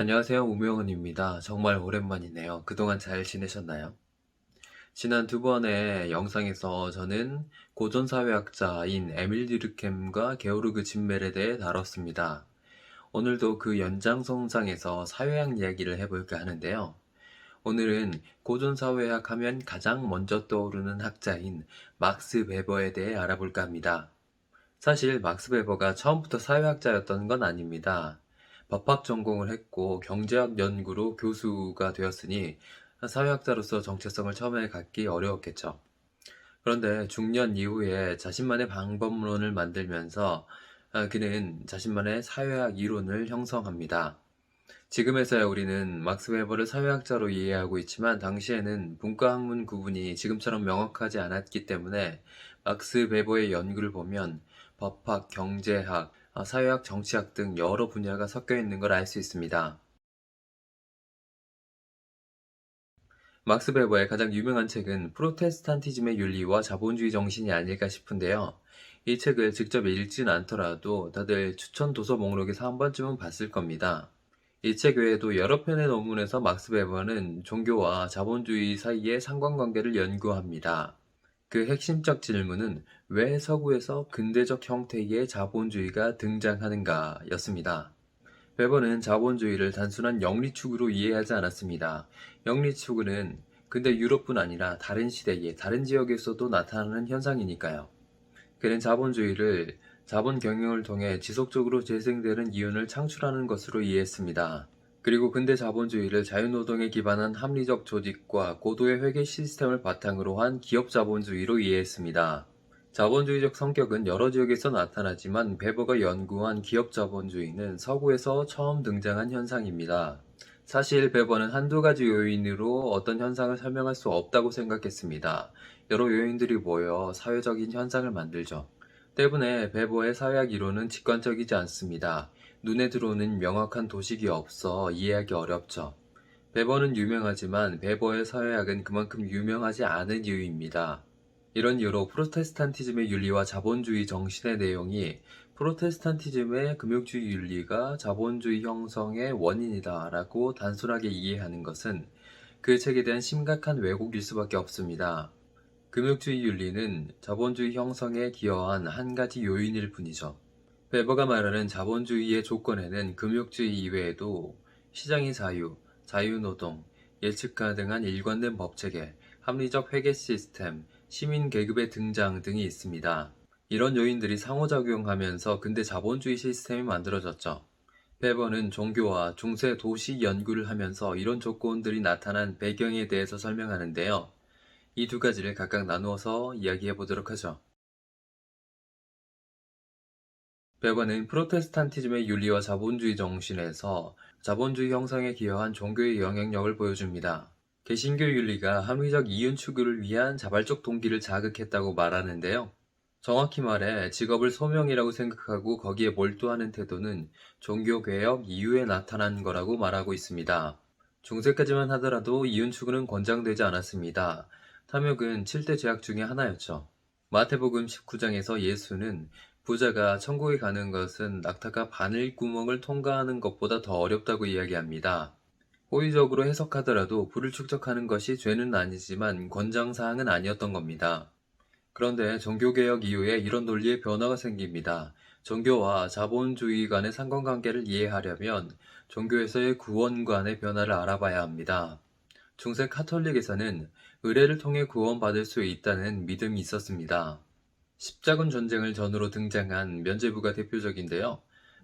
안녕하세요. 우명은입니다. 정말 오랜만이네요. 그동안 잘 지내셨나요? 지난 두 번의 영상에서 저는 고전사회학자인 에밀 듀르켐과 게오르그 짐멜에 대해 다뤘습니다. 오늘도 그 연장선상에서 사회학 이야기를 해볼까 하는데요. 오늘은 고전사회학 하면 가장 먼저 떠오르는 학자인 막스 베버에 대해 알아볼까 합니다. 사실 막스 베버가 처음부터 사회학자였던 건 아닙니다. 법학 전공을 했고 경제학 연구로 교수가 되었으니 사회학자로서 정체성을 처음에 갖기 어려웠겠죠. 그런데 중년 이후에 자신만의 방법론을 만들면서 그는 자신만의 사회학 이론을 형성합니다. 지금에서야 우리는 막스 베버를 사회학자로 이해하고 있지만 당시에는 분과학문 구분이 지금처럼 명확하지 않았기 때문에 막스 베버의 연구를 보면 법학, 경제학, 사회학, 정치학 등 여러 분야가 섞여 있는 걸 알 수 있습니다. 막스 베버의 가장 유명한 책은 프로테스탄티즘의 윤리와 자본주의 정신이 아닐까 싶은데요. 이 책을 직접 읽진 않더라도 다들 추천 도서 목록에서 한 번쯤은 봤을 겁니다. 이 책 외에도 여러 편의 논문에서 막스 베버는 종교와 자본주의 사이의 상관관계를 연구합니다. 그 핵심적 질문은 왜 서구에서 근대적 형태의 자본주의가 등장하는가 였습니다. 베버는 자본주의를 단순한 영리축으로 이해하지 않았습니다. 영리축은 근대 유럽뿐 아니라 다른 시대에 다른 지역에서도 나타나는 현상이니까요. 그는 자본주의를 자본 경영을 통해 지속적으로 재생되는 이윤을 창출하는 것으로 이해했습니다. 그리고 근대 자본주의를 자유노동에 기반한 합리적 조직과 고도의 회계 시스템을 바탕으로 한 기업 자본주의로 이해했습니다. 자본주의적 성격은 여러 지역에서 나타나지만 베버가 연구한 기업 자본주의는 서구에서 처음 등장한 현상입니다. 사실 베버는 한두 가지 요인으로 어떤 현상을 설명할 수 없다고 생각했습니다. 여러 요인들이 모여 사회적인 현상을 만들죠. 때문에 베버의 사회학 이론은 직관적이지 않습니다. 눈에 들어오는 명확한 도식이 없어 이해하기 어렵죠. 베버는 유명하지만 베버의 사회학은 그만큼 유명하지 않은 이유입니다. 이런 이유로 프로테스탄티즘의 윤리와 자본주의 정신의 내용이 프로테스탄티즘의 금욕주의 윤리가 자본주의 형성의 원인이다라고 단순하게 이해하는 것은 그 책에 대한 심각한 왜곡일 수밖에 없습니다. 금욕주의 윤리는 자본주의 형성에 기여한 한 가지 요인일 뿐이죠. 베버가 말하는 자본주의의 조건에는 금욕주의 이외에도 시장의 자유, 자유노동, 예측 가능한 일관된 법체계, 합리적 회계 시스템, 시민 계급의 등장 등이 있습니다. 이런 요인들이 상호작용하면서 근대 자본주의 시스템이 만들어졌죠. 베버는 종교와 중세 도시 연구를 하면서 이런 조건들이 나타난 배경에 대해서 설명하는데요. 이 두 가지를 각각 나누어서 이야기해 보도록 하죠. 베버는 프로테스탄티즘의 윤리와 자본주의 정신에서 자본주의 형성에 기여한 종교의 영향력을 보여줍니다. 개신교 윤리가 합리적 이윤 추구를 위한 자발적 동기를 자극했다고 말하는데요. 정확히 말해 직업을 소명이라고 생각하고 거기에 몰두하는 태도는 종교개혁 이후에 나타난 거라고 말하고 있습니다. 중세까지만 하더라도 이윤 추구는 권장되지 않았습니다. 탐욕은 7대 죄악 중에 하나였죠. 마태복음 19장에서 예수는 부자가 천국에 가는 것은 낙타가 바늘구멍을 통과하는 것보다 더 어렵다고 이야기합니다. 호의적으로 해석하더라도 부를 축적하는 것이 죄는 아니지만 권장사항은 아니었던 겁니다. 그런데 종교개혁 이후에 이런 논리의 변화가 생깁니다. 종교와 자본주의 간의 상관관계를 이해하려면 종교에서의 구원관의 변화를 알아봐야 합니다. 중세 카톨릭에서는 의례를 통해 구원받을 수 있다는 믿음이 있었습니다. 십자군 전쟁을 전후로 등장한 면죄부가 대표적인데요.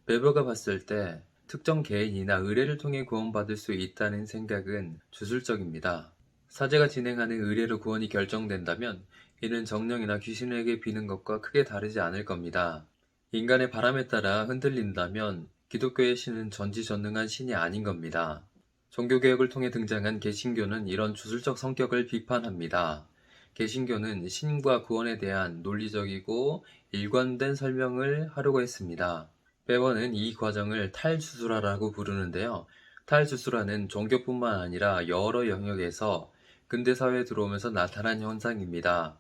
베버가 봤을 때 특정 개인이나 의례를 통해 구원받을 수 있다는 생각은 주술적입니다. 사제가 진행하는 의례로 구원이 결정된다면 이는 정령이나 귀신에게 비는 것과 크게 다르지 않을 겁니다. 인간의 바람에 따라 흔들린다면 기독교의 신은 전지전능한 신이 아닌 겁니다. 종교개혁을 통해 등장한 개신교는 이런 주술적 성격을 비판합니다. 개신교는 신과 구원에 대한 논리적이고 일관된 설명을 하려고 했습니다. 베버는 이 과정을 탈주술화라고 부르는데요. 탈주술화는 종교뿐만 아니라 여러 영역에서 근대사회에 들어오면서 나타난 현상입니다.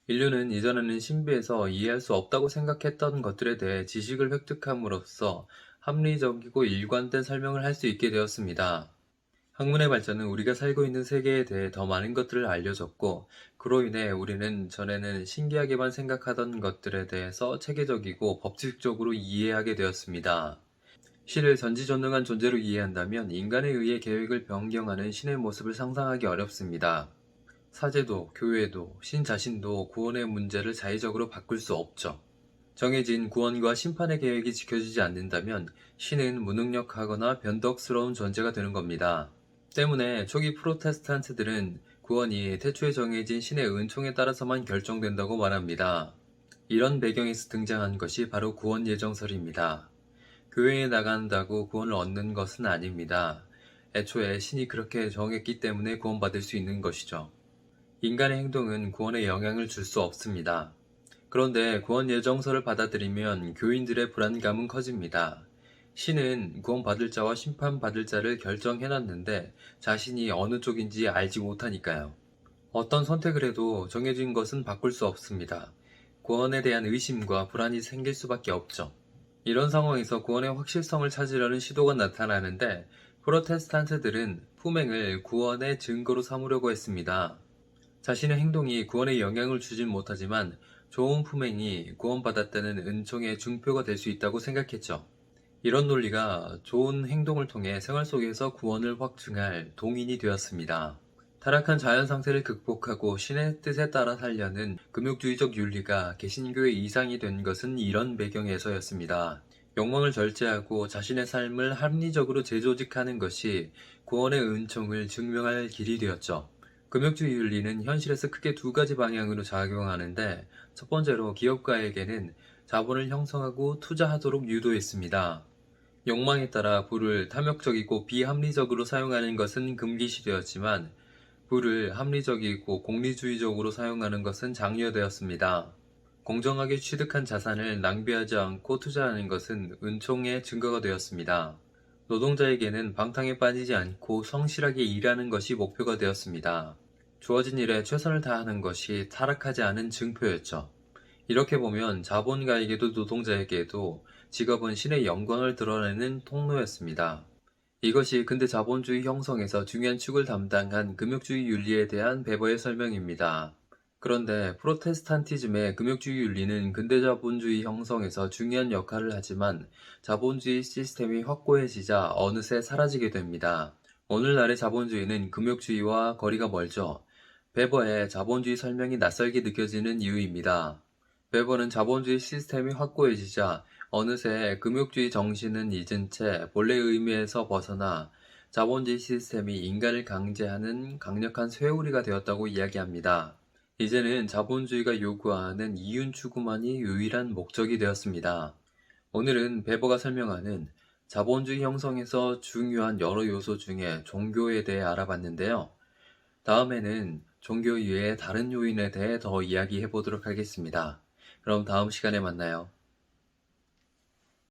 인류는 이전에는 신비해서 이해할 수 없다고 생각했던 것들에 대해 지식을 획득함으로써 합리적이고 일관된 설명을 할 수 있게 되었습니다. 학문의 발전은 우리가 살고 있는 세계에 대해 더 많은 것들을 알려줬고, 그로 인해 우리는 전에는 신기하게만 생각하던 것들에 대해서 체계적이고 법칙적으로 이해하게 되었습니다. 신을 전지전능한 존재로 이해한다면 인간에 의해 계획을 변경하는 신의 모습을 상상하기 어렵습니다. 사제도, 교회도, 신 자신도 구원의 문제를 자의적으로 바꿀 수 없죠. 정해진 구원과 심판의 계획이 지켜지지 않는다면 신은 무능력하거나 변덕스러운 존재가 되는 겁니다. 때문에 초기 프로테스탄트들은 구원이 태초에 정해진 신의 은총에 따라서만 결정된다고 말합니다. 이런 배경에서 등장한 것이 바로 구원 예정설입니다. 교회에 나간다고 구원을 얻는 것은 아닙니다. 애초에 신이 그렇게 정했기 때문에 구원받을 수 있는 것이죠. 인간의 행동은 구원에 영향을 줄 수 없습니다. 그런데 구원 예정서를 받아들이면 교인들의 불안감은 커집니다. 신은 구원받을 자와 심판받을 자를 결정해놨는데 자신이 어느 쪽인지 알지 못하니까요. 어떤 선택을 해도 정해진 것은 바꿀 수 없습니다. 구원에 대한 의심과 불안이 생길 수밖에 없죠. 이런 상황에서 구원의 확실성을 찾으려는 시도가 나타나는데 프로테스탄트들은 품행을 구원의 증거로 삼으려고 했습니다. 자신의 행동이 구원에 영향을 주진 못하지만 좋은 품행이 구원받았다는 은총의 증표가 될 수 있다고 생각했죠. 이런 논리가 좋은 행동을 통해 생활 속에서 구원을 확증할 동인이 되었습니다. 타락한 자연 상태를 극복하고 신의 뜻에 따라 살려는 금욕주의적 윤리가 개신교의 이상이 된 것은 이런 배경에서였습니다. 욕망을 절제하고 자신의 삶을 합리적으로 재조직하는 것이 구원의 은총을 증명할 길이 되었죠. 금욕주의 윤리는 현실에서 크게 두 가지 방향으로 작용하는데, 첫 번째로 기업가에게는 자본을 형성하고 투자하도록 유도했습니다. 욕망에 따라 부를 탐욕적이고 비합리적으로 사용하는 것은 금기시되었지만 부를 합리적이고 공리주의적으로 사용하는 것은 장려되었습니다. 공정하게 취득한 자산을 낭비하지 않고 투자하는 것은 은총의 증거가 되었습니다. 노동자에게는 방탕에 빠지지 않고 성실하게 일하는 것이 목표가 되었습니다. 주어진 일에 최선을 다하는 것이 타락하지 않은 증표였죠. 이렇게 보면 자본가에게도 노동자에게도 직업은 신의 영광을 드러내는 통로였습니다. 이것이 근대 자본주의 형성에서 중요한 축을 담당한 금욕주의 윤리에 대한 베버의 설명입니다. 그런데 프로테스탄티즘의 금욕주의 윤리는 근대 자본주의 형성에서 중요한 역할을 하지만 자본주의 시스템이 확고해지자 어느새 사라지게 됩니다. 오늘날의 자본주의는 금욕주의와 거리가 멀죠. 베버의 자본주의 설명이 낯설게 느껴지는 이유입니다. 베버는 자본주의 시스템이 확고해지자 어느새 금욕주의 정신은 잊은 채 본래의 의미에서 벗어나 자본주의 시스템이 인간을 강제하는 강력한 쇠우리가 되었다고 이야기합니다. 이제는 자본주의가 요구하는 이윤 추구만이 유일한 목적이 되었습니다. 오늘은 베버가 설명하는 자본주의 형성에서 중요한 여러 요소 중에 종교에 대해 알아봤는데요. 다음에는 종교 이외의 다른 요인에 대해 더 이야기해 보도록 하겠습니다. 그럼 다음 시간에 만나요.